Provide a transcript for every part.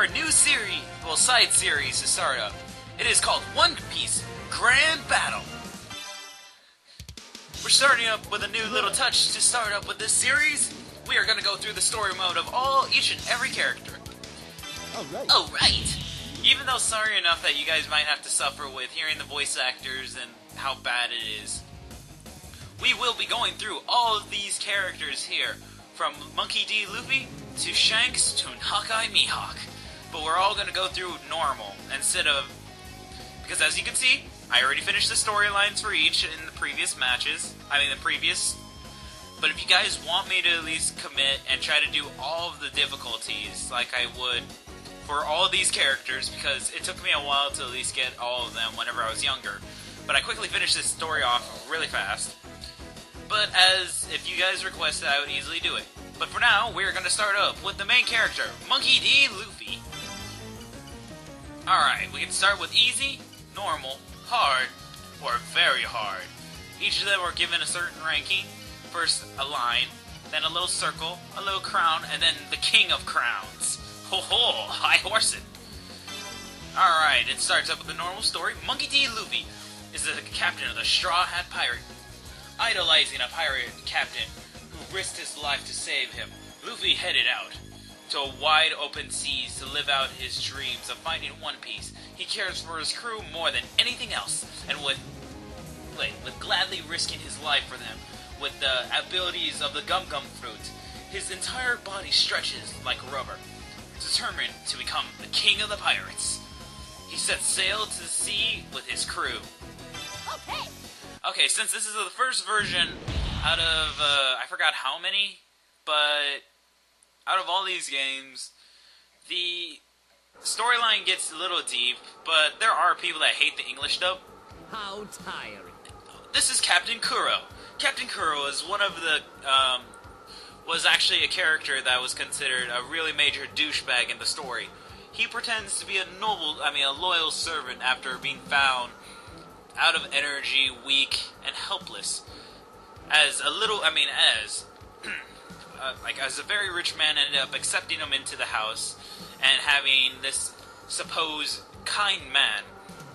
our new series, well, side series to start up. It is called One Piece Grand Battle. We're starting up with a new little touch to start up with this series. We are going to go through the story mode of each and every character. Alright! Even though sorry enough that you guys might have to suffer with hearing the voice actors and how bad it is, we will be going through all of these characters here, from Monkey D. Luffy to Shanks to Hawkeye Mihawk. But we're all going to go through normal instead of... Because as you can see, I already finished the storylines for each in the previous matches. But if you guys want me to at least commit and try to do all of the difficulties like I would for all these characters, because it took me a while to at least get all of them whenever I was younger. But I quickly finished this story off really fast. But as if you guys requested, I would easily do it. But for now, we're going to start up with the main character, Monkey D. Luffy. Alright, we can start with easy, normal, hard, or very hard. Each of them are given a certain ranking. First, a line, then a little circle, a little crown, and then the king of crowns. Ho ho, high horsing. Alright, it starts up with the normal story. Monkey D. Luffy is the captain of the Straw Hat Pirate. Idolizing a pirate captain who risked his life to save him, Luffy headed out to wide open seas to live out his dreams of finding One Piece. He cares for his crew more than anything else, and with gladly risking his life for them with the abilities of the Gum Gum fruit. His entire body stretches like rubber, determined to become the king of the pirates. He sets sail to the sea with his crew. Okay, since this is the first version out of, I forgot how many, but out of all these games, the storyline gets a little deep, but there are people that hate the English dub. How tiring. This is Captain Kuro. Captain Kuro is one of the, was actually a character that was considered a really major douchebag in the story. He pretends to be a loyal servant after being found out of energy, weak, and helpless. As a very rich man ended up accepting him into the house and having this supposed kind man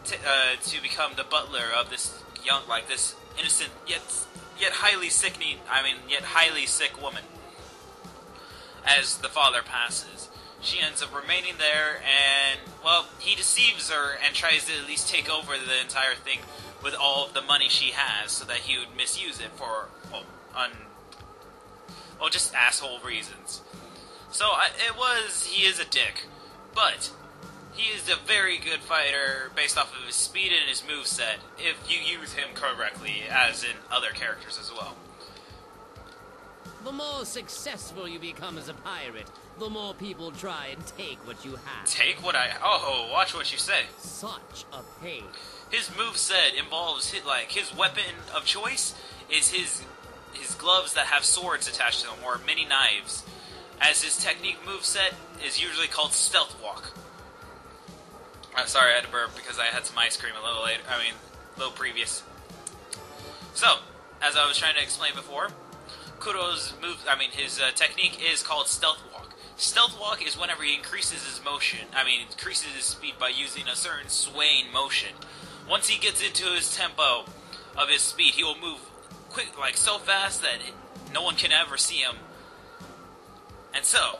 to become the butler of this this innocent yet highly sick woman. As the father passes, she ends up remaining there, and, well, he deceives her and tries to at least take over the entire thing with all of the money she has so that he would misuse it for, just asshole reasons. So, he is a dick, but he is a very good fighter based off of his speed and his moveset, if you use him correctly, as in other characters as well. The more successful you become as a pirate, the more people try and take what you have. Take what oh, watch what you say. Such a pain. His moveset involves, his weapon of choice is his gloves that have swords attached to them, or mini knives. As his technique moveset is usually called Stealth Walk. Sorry, I had to burp because I had some ice cream a little previous. So, as I was trying to explain before, Kuro's his technique is called Stealth Walk. Stealth Walk is whenever he increases his speed by using a certain swaying motion. Once he gets into his tempo of his speed, he will move quick, so fast that no one can ever see him. And so,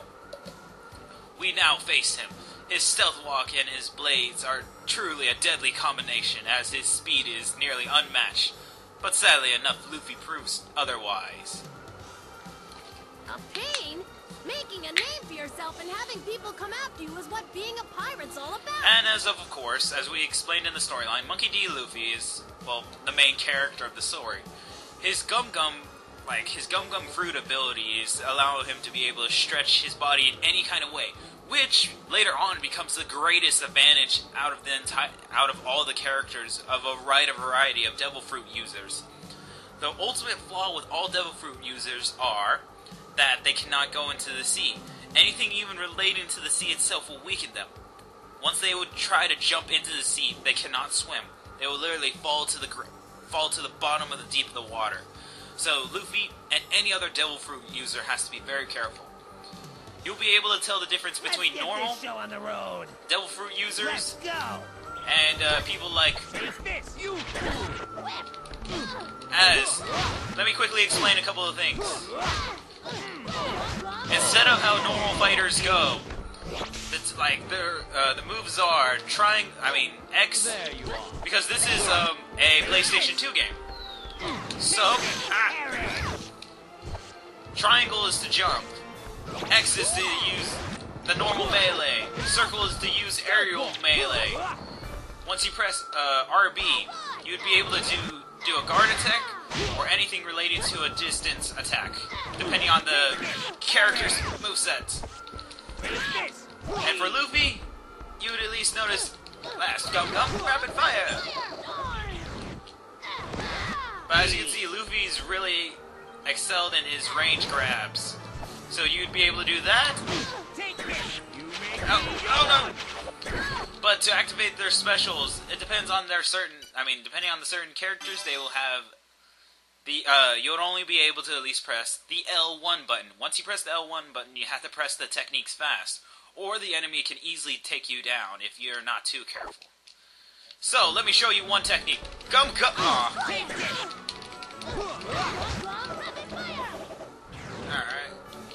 we now face him. His Stealth Walk and his blades are truly a deadly combination, as his speed is nearly unmatched. But sadly enough, Luffy proves otherwise. A pain? Making a name for yourself and having people come after you is what being a pirate's all about. And as we explained in the storyline, Monkey D. Luffy is, the main character of the story. His Gum Gum fruit abilities allow him to be able to stretch his body in any kind of way, which later on becomes the greatest advantage out of all the characters of a variety of Devil Fruit users. The ultimate flaw with all Devil Fruit users are that they cannot go into the sea. Anything even relating to the sea itself will weaken them. Once they would try to jump into the sea, they cannot swim. They will literally fall to the bottom of the deep of the water. So Luffy and any other Devil Fruit user has to be very careful. You'll be able to tell the difference between normal Let's get this show on the road. devil fruit users Let's go. and people like Take this, you. as. Let me quickly explain a couple of things. Instead of how normal fighters go, it's like the moves are X, because this is a PlayStation 2 game. So triangle is to jump, X is to use the normal melee, circle is to use aerial melee. Once you press RB, you'd be able to do a guard attack or anything related to a distance attack, depending on the character's moveset. And for Luffy, you would at least notice last Gum Rapid Fire. But as you can see, Luffy's really excelled in his range grabs. So you'd be able to do that. Oh no! But to activate their specials, it depends on depending on the certain characters, they will have the, you'll only be able to at least press the L1 button. Once you press the L1 button, you have to press the techniques fast, or the enemy can easily take you down if you're not too careful. So, let me show you one technique. Alright.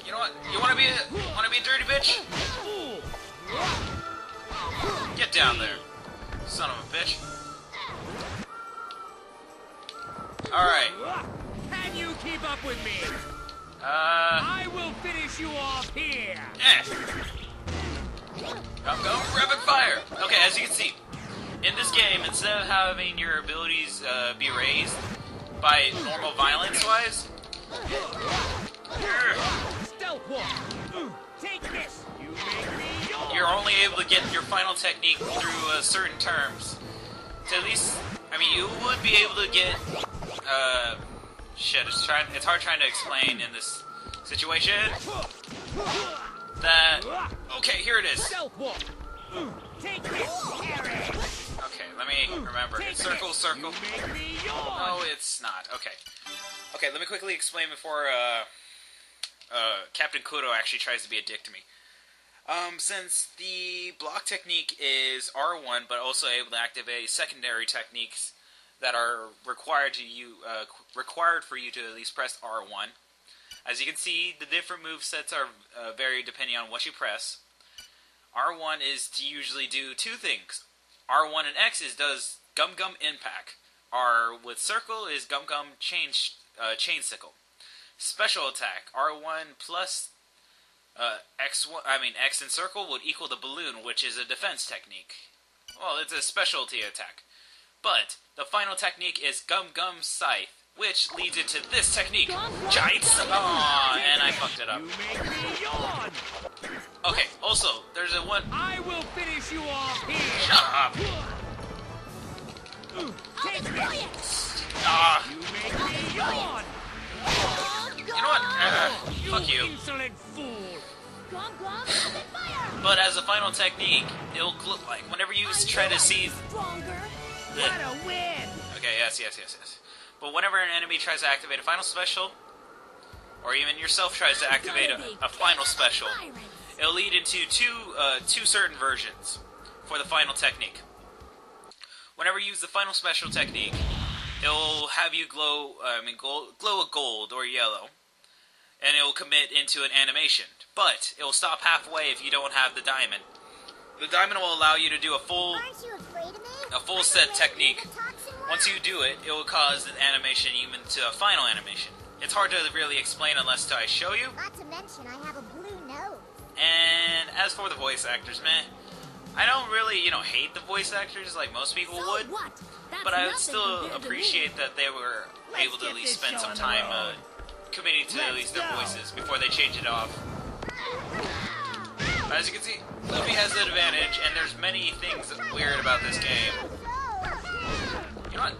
You know what? You wanna be a dirty bitch? Get down there, son of a bitch. Alright. Can you keep up with me? I will finish you off here. Go, rapid fire. Okay, as you can see, in this game, instead of having your abilities be raised by normal violence-wise, Stealth walk. Take this. You make me yours. you're only able to get your final technique through certain terms. So at least, you would be able to get. It's hard trying to explain in this situation. That. Okay, here it is. Stealth walk. Take this, Harry. Okay, let me remember. It's circle, circle. You make me yours. No, it's not. Okay. Okay, let me quickly explain before Captain Kudo actually tries to be a dick to me. Since the block technique is R1, but also able to activate secondary techniques that are required for you to at least press R1. As you can see, the different movesets are vary depending on what you press. R1 is to usually do two things. R1 and X does Gum Gum Impact. R with circle is Gum Gum Chain Sickle. Special attack R1 plus X and circle would equal the balloon, which is a defense technique. Well, it's a specialty attack. But the final technique is Gum Gum Scythe, which leads into this technique. Giant. And I fucked it up. You make me yawn. Okay. Also, there's a one. I will finish you off here. Shut up. Take this. Ah. You make me yawn. You know what? Fuck you. Insolent fool. But as a final technique, it'll look like whenever you try to seize. What a win. Okay, yes. But whenever an enemy tries to activate a final special, or even yourself tries to activate a final special, it'll lead into two certain versions for the final technique. Whenever you use the final special technique, it'll have you glow a gold or yellow, and it will commit into an animation. But it will stop halfway if you don't have the diamond. The diamond will allow you to do a full set technique. Once you do it, it will cause an animation even to a final animation. It's hard to really explain unless I show you. Not to mention, I have a blue nose. And as for the voice actors, I don't really, hate the voice actors like most people would. But I would still appreciate that they were able to at least spend some time committing to at least their voices before they change it off. But as you can see, Luffy has the advantage, and there's many things weird about this game. You know what?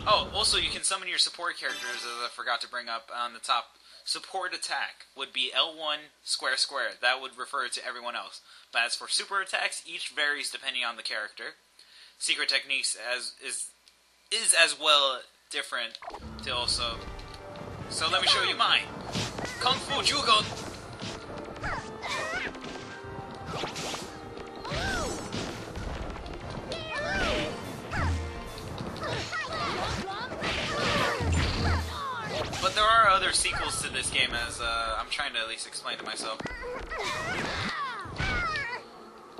Oh, also you can summon your support characters, as I forgot to bring up on the top. Support attack would be L1 square square. That would refer to everyone else. But as for super attacks, each varies depending on the character. Secret techniques is as well different to also. So let me show you mine. Kung Fu Jugo. But there are other sequels to this game, as I'm trying to at least explain to myself.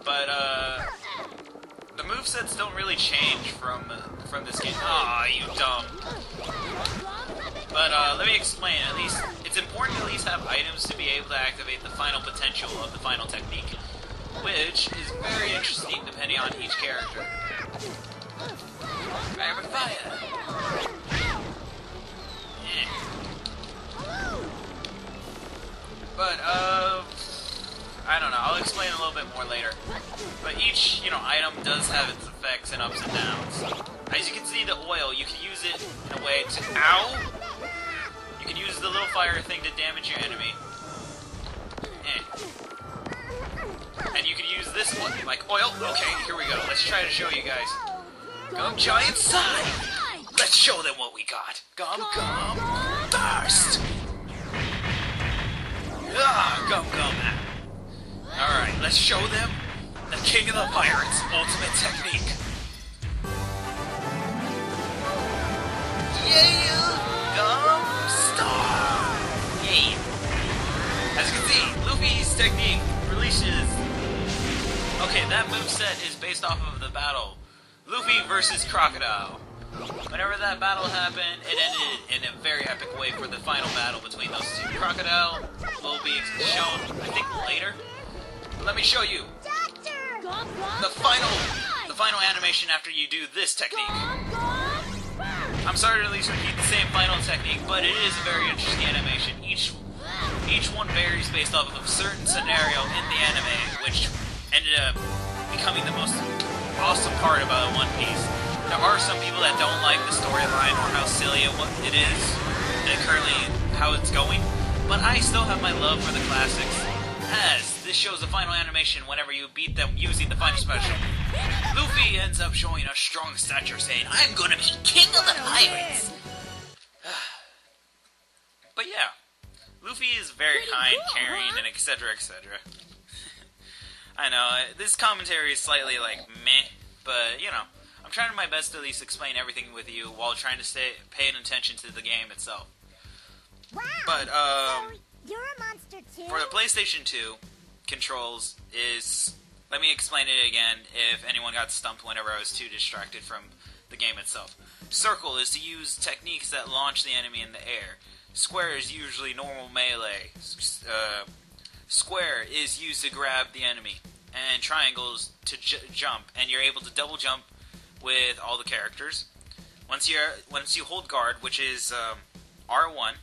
But the movesets don't really change from this game. Aw, you dumb. But let me explain. At least it's important to at least have items to be able to activate the final potential of the final technique, which is very interesting depending on each character. Rapid fire. But, I don't know, I'll explain a little bit more later. But each, item does have its effects and ups and downs. As you can see, the oil, you can use it in a way to... Ow! You can use the little fire thing to damage your enemy. And you can use this one, like oil. Okay, here we go. Let's try to show you guys. Gum Giant Side! Let's show them what we got. Gum Burst! Ah, Gum. Alright, let's show them the King of the Pirates' ultimate technique. Yeah! Gum Star! Yeah! As you can see, Luffy's technique releases... Okay, that moveset is based off of the battle Luffy versus Crocodile. Whenever that battle happened, it ended in a very epic way for the final battle between those two. Crocodile will be shown, I think, later. But let me show you the final animation after you do this technique. I'm sorry to at least repeat the same final technique, but it is a very interesting animation. Each one varies based off of a certain scenario in the anime, which ended up becoming the most awesome part about One Piece. There are some people that don't like the storyline or how silly it is, and currently how it's going, but I still have my love for the classics, as this shows the final animation whenever you beat them using the final special. Luffy ends up showing a strong stature saying, "I'm gonna be king of the pirates!" But yeah, Luffy is very kind, caring, and etc, etc. I know, this commentary is slightly like meh, but I'm trying my best to at least explain everything with you while trying to stay paying attention to the game itself. Wow. But so you're a monster too? For the PlayStation 2 controls is, let me explain it again if anyone got stumped whenever I was too distracted from the game itself. Circle is to use techniques that launch the enemy in the air. Square is usually normal melee. Square is used to grab the enemy, and triangles to jump, and you're able to double jump with all the characters. Once you hold guard, which is R1,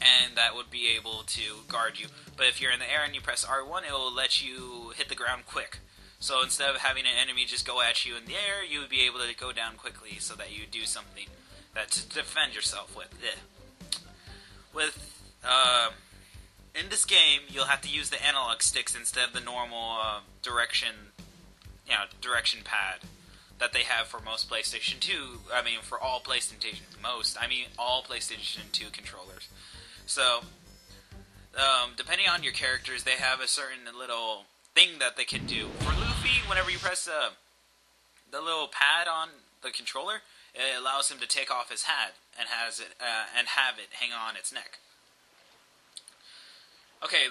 and that would be able to guard you. But if you're in the air and you press R1, it will let you hit the ground quick. So instead of having an enemy just go at you in the air, you would be able to go down quickly so that you do something to defend yourself with. In this game, you'll have to use the analog sticks instead of the normal direction pad that they have for most PlayStation 2. For all PlayStation 2 controllers. So, depending on your characters, they have a certain little thing that they can do. For Luffy, whenever you press the little pad on the controller, it allows him to take off his hat and have it hang on its neck. Okay,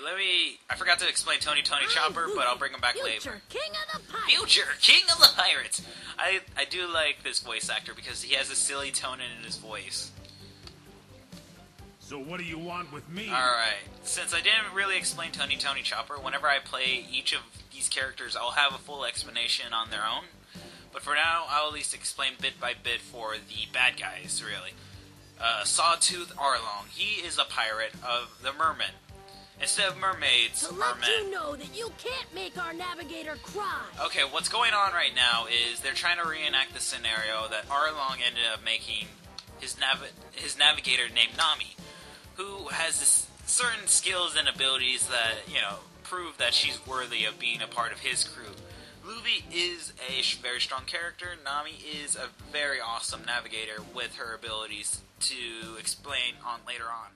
I forgot to explain Tony Chopper, but I'll bring him back later. Future King of the Pirates! I do like this voice actor because he has a silly tone in his voice. So what do you want with me? Alright, since I didn't really explain Tony Chopper, whenever I play each of these characters, I'll have a full explanation on their own. But for now, I'll at least explain bit by bit for the bad guys, really. Sawtooth Arlong, he is a pirate of the mermen. Instead of mermaids, to mermen. let you know that you can't make our navigator cry. Okay, what's going on right now is they're trying to reenact the scenario that Arlong ended up making his navigator named Nami, who has this certain skills and abilities that, prove that she's worthy of being a part of his crew. Luffy is a very strong character. Nami is a very awesome navigator with her abilities to explain on later on.